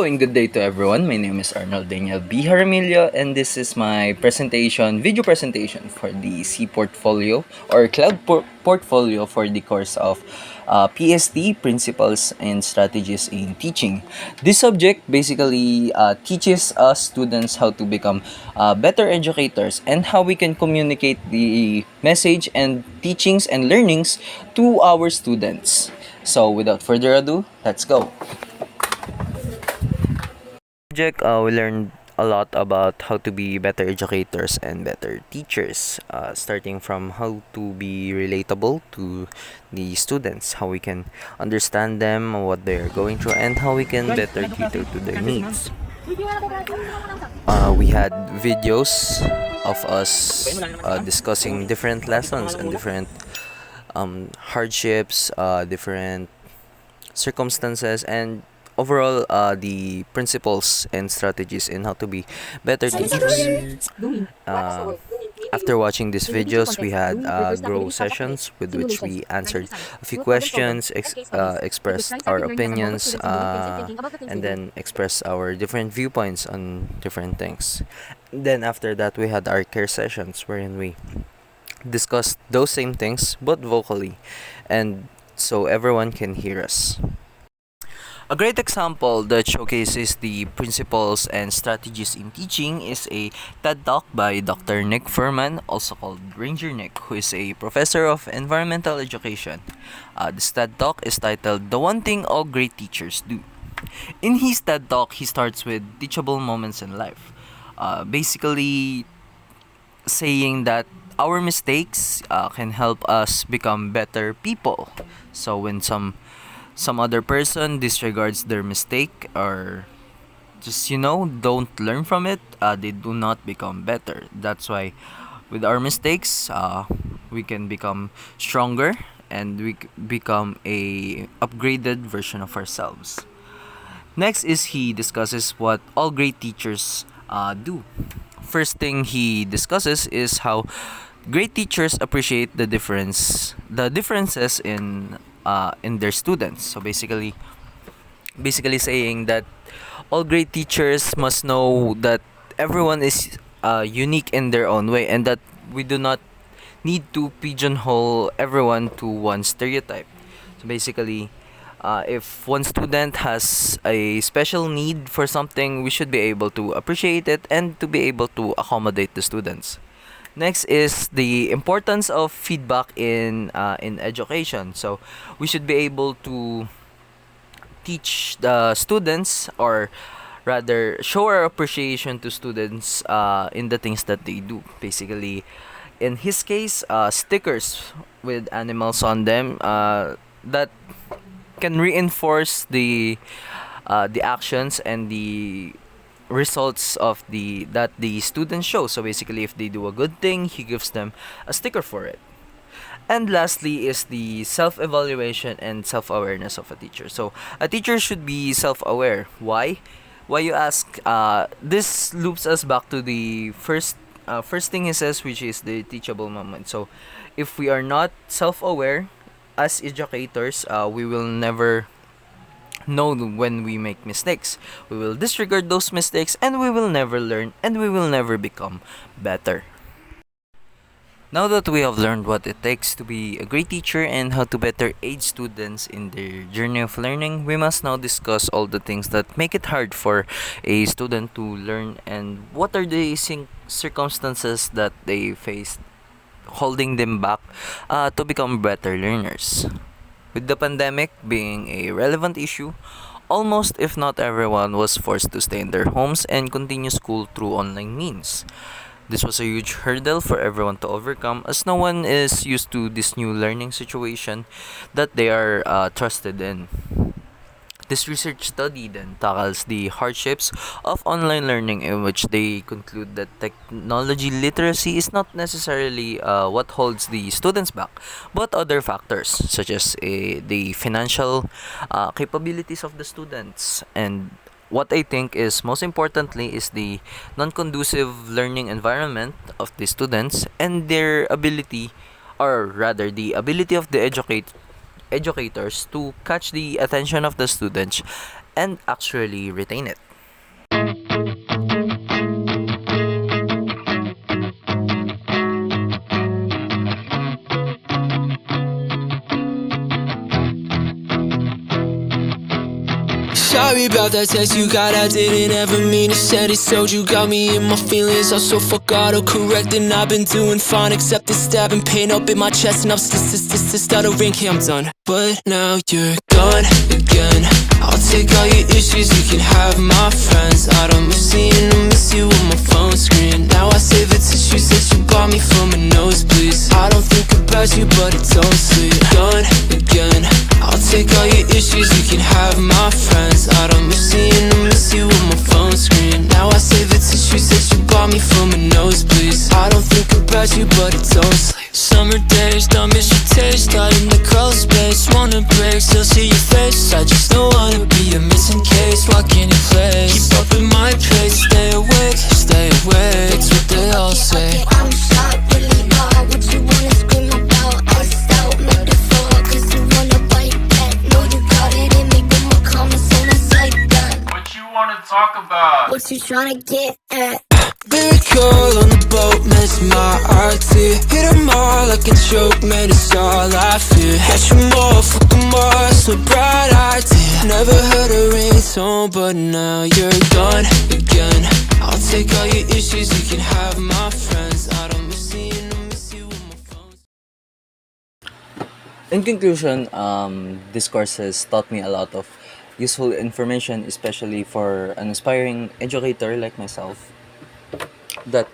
Hello and good day to everyone. My name is Arnold Daniel B. Jaramillo, and this is my video presentation for the C portfolio or portfolio for the course of PST, Principles and Strategies in Teaching. This subject basically teaches us students how to become better educators and how we can communicate the message and teachings and learnings to our students. So without further ado, let's go. Subject, we learned a lot about how to be better educators and better teachers, starting from how to be relatable to the students, how we can understand them, what they're going through, and how we can better cater to their needs. We had videos of us discussing different lessons and different hardships, different circumstances, and overall the principles and strategies in how to be better teachers. Uh, After watching these videos, we had grow sessions with which we answered a few questions, expressed our opinions, and then expressed our different viewpoints on different things. Then after that, we had our care sessions wherein we discussed those same things but vocally, and so everyone can hear us. A great example that showcases the principles and strategies in teaching is a TED Talk by Dr. Nick Furman, also called Ranger Nick, who is a professor of environmental education. This TED Talk is titled "The One Thing All Great Teachers Do." In his TED Talk, he starts with teachable moments in life, basically saying that our mistakes can help us become better people. So when some other person disregards their mistake or just don't learn from it, they do not become better. That's why with our mistakes, we can become stronger and become a upgraded version of ourselves. Next is he discusses what all great teachers do. First thing he discusses is how great teachers appreciate the differences in their students. So basically saying that all great teachers must know that everyone is unique in their own way, and that we do not need to pigeonhole everyone to one stereotype. So basically, if one student has a special need for something, we should be able to appreciate it and to be able to accommodate the students. Next is the importance of feedback in education. So we should be able to teach the students, or rather show our appreciation to students in the things that they do. Basically, in his case, stickers with animals on them that can reinforce the actions and the results of the students show. So basically, if they do a good thing, he gives them a sticker for it. And lastly is the self-evaluation and self-awareness of a teacher. So a teacher should be self-aware. Why you ask? This loops us back to the first thing he says, which is the teachable moment. So if we are not self-aware as educators, we will never know when we make mistakes. We will disregard those mistakes, and we will never learn, and we will never become better. Now that we have learned what it takes to be a great teacher and how to better aid students in their journey of learning, we must now discuss all the things that make it hard for a student to learn, and what are the circumstances that they face holding them back to become better learners. With the pandemic being a relevant issue, almost if not everyone was forced to stay in their homes and continue school through online means. This was a huge hurdle for everyone to overcome, as no one is used to this new learning situation that they are trusted in. This research study then tackles the hardships of online learning, in which they conclude that technology literacy is not necessarily what holds the students back, but other factors such as the financial capabilities of the students. And what I think is most importantly is the non-conducive learning environment of the students, and their ability, or rather the ability of the educators to catch the attention of the students and actually retain it. Sorry about that text you got, I didn't ever mean to send it. So you got me in my feelings, also fuck autocorrect. And I've been doing fine, except the stabbing pain up in my chest. And I'm stuttering, okay, I'm done. But now you're gone again. I'll take all your issues, you can have my friends. I don't miss seeing, I miss you on my phone screen. Now I save the tissues that you bought me from a nosebleeds. I don't think about you, but it's all sweet. Gone again. I'll take all your issues, you can have my friends. I don't miss seeing, I miss you on my phone screen. Now I save the tissues that you bought me from a nosebleeds. I don't think about you, but it's all sleep. Summer days, don't miss your taste. Out in the crawl space, wanna break, still see your face. I just don't wanna be a missing case, walk in your place. Keep up with my pace, stay awake, stay awake. That's what they all say. I'm shot, really hard. What you wanna scream about? Iced out, metaphor. Cause you wanna bite that. Know you got it in me, but my comments on us like that. What you wanna talk about? What you tryna get at? Big call on the boat, man, it's my RT. Hit 'em all like a joke, man, it's all I fear. Catch 'em all, fuck 'em all, so bright idea. Never heard a ringtone, but now you're gone again. I'll take all your issues, you can have my friends. I don't miss seeing, I miss you on my phone. In conclusion, this course has taught me a lot of useful information, especially for an aspiring educator like myself, that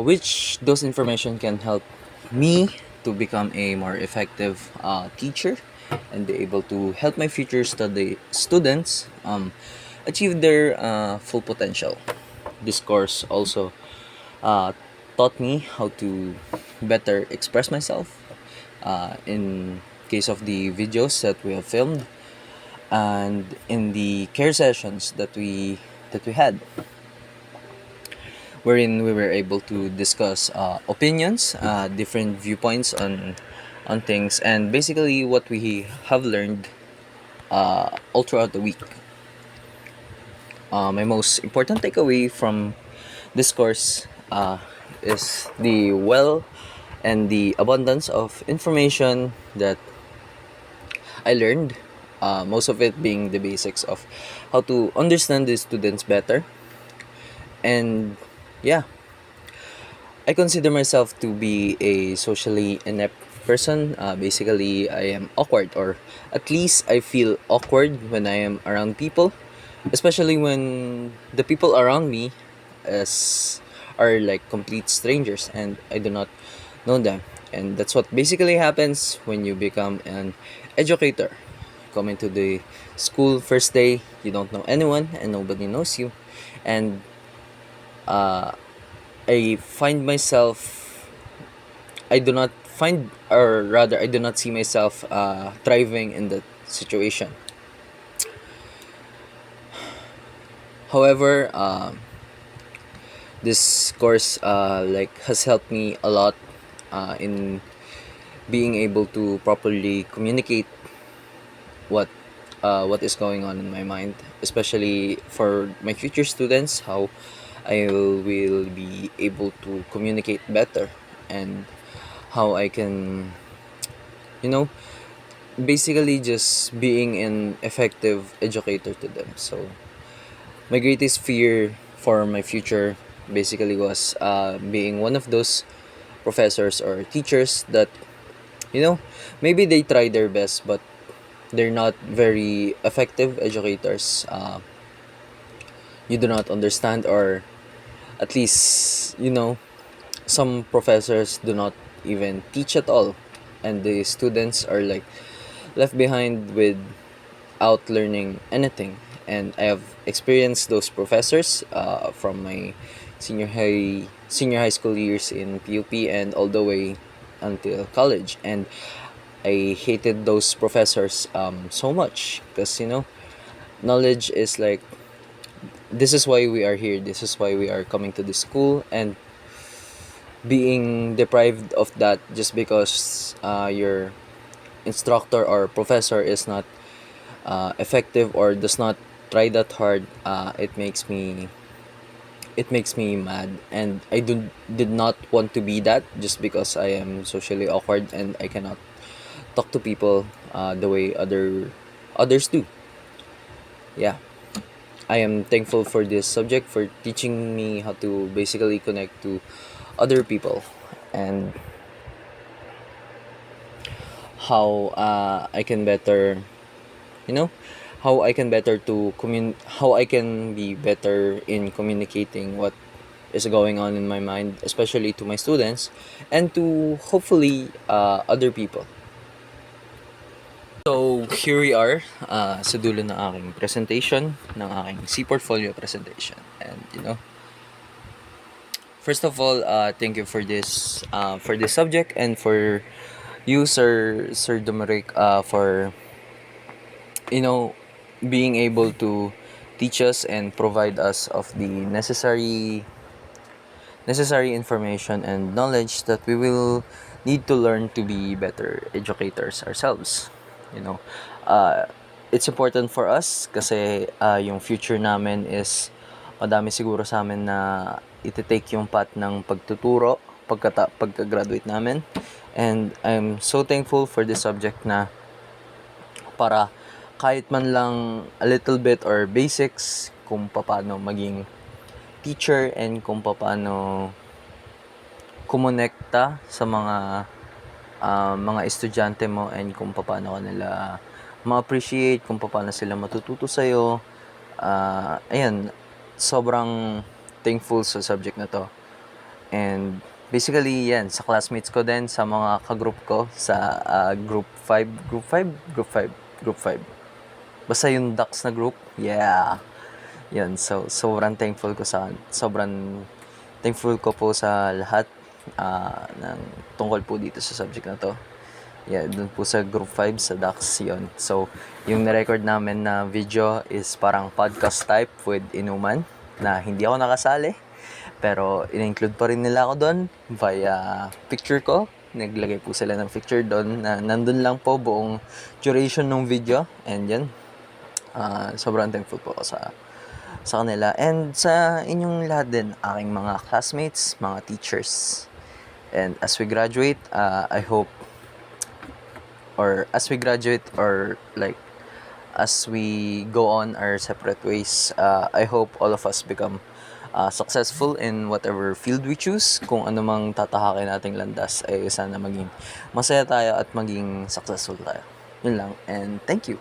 which those information can help me to become a more effective teacher and be able to help my future students achieve their full potential. This course also taught me how to better express myself in case of the videos that we have filmed and in the care sessions that we had, wherein we were able to discuss opinions, different viewpoints on things, and basically what we have learned all throughout the week. My most important takeaway from this course is the well and the abundance of information that I learned. Most of it being the basics of how to understand the students better. And yeah, I consider myself to be a socially inept person. Basically, I am awkward, or at least I feel awkward when I am around people, especially when the people around me are like complete strangers and I do not know them. And that's what basically happens when you become an educator. Come into the school first day, you don't know anyone and nobody knows you. And I find myself, I do not find, or rather, I do not see myself thriving in that situation. However, this course like has helped me a lot in being able to properly communicate what is going on in my mind, especially for my future students, how I will be able to communicate better, and how I can, you know, basically just being an effective educator to them. So my greatest fear for my future basically was being one of those professors or teachers that, you know, maybe they try their best, but they're not very effective educators. You do not understand, or at least, you know, some professors do not even teach at all, and the students are like left behind without learning anything. And I have experienced those professors from my senior high school years in PUP and all the way until college, and I hated those professors so much, because, you know, knowledge is like, this is why we are here, this is why we are coming to the school, and being deprived of that just because your instructor or professor is not effective or does not try that hard, it makes me mad, and did not want to be that just because I am socially awkward and I cannot talk to people the way others do. Yeah, I am thankful for this subject for teaching me how to basically connect to other people, and how I can better, you know, how I can be better in communicating what is going on in my mind, especially to my students and to hopefully other people. So here we are sa dulo ng aking presentation, ng aking C portfolio presentation, and first of all, thank you for this subject, and for you, Sir Domeric, for you know being able to teach us and provide us of the necessary information and knowledge that we will need to learn to be better educators ourselves. You know, uh, it's important for us kasi yung future namin is madami siguro sa amin na iti-take yung path ng pagtuturo pagka-graduate namin. And I'm so thankful for this subject na para kahit man lang a little bit or basics kung paano maging teacher and kung paano kumonekta sa mga estudyante mo, and kung paano kanila ma-appreciate, kung paano sila matututo sa'yo. Ayan, sobrang thankful sa subject na to. And basically, yan, sa classmates ko din, sa mga ka-group ko, sa group 5. Basta yung ducks na group, yeah. Yan, so sobrang thankful ko po sa lahat ng tungkol po dito sa subject na to. Yeah, dun po sa group 5 sa DAX yon. So, yung na-record namin na video is parang podcast type with inuman na hindi ako nakasali. Pero, in-include pa rin nila ako doon via picture ko. Naglagay po sila ng picture doon na nandun lang po buong duration ng video. And yan, sobrang thankful po ako sa kanila. And sa inyong lahat din, aking mga classmates, mga teachers. And as we graduate, I hope, or as we graduate, or like as we go on our separate ways, I hope all of us become successful in whatever field we choose. Kung ano mang tatahakin nating landas, ay sana maging masaya tayo at maging successful tayo. Yun lang, and thank you.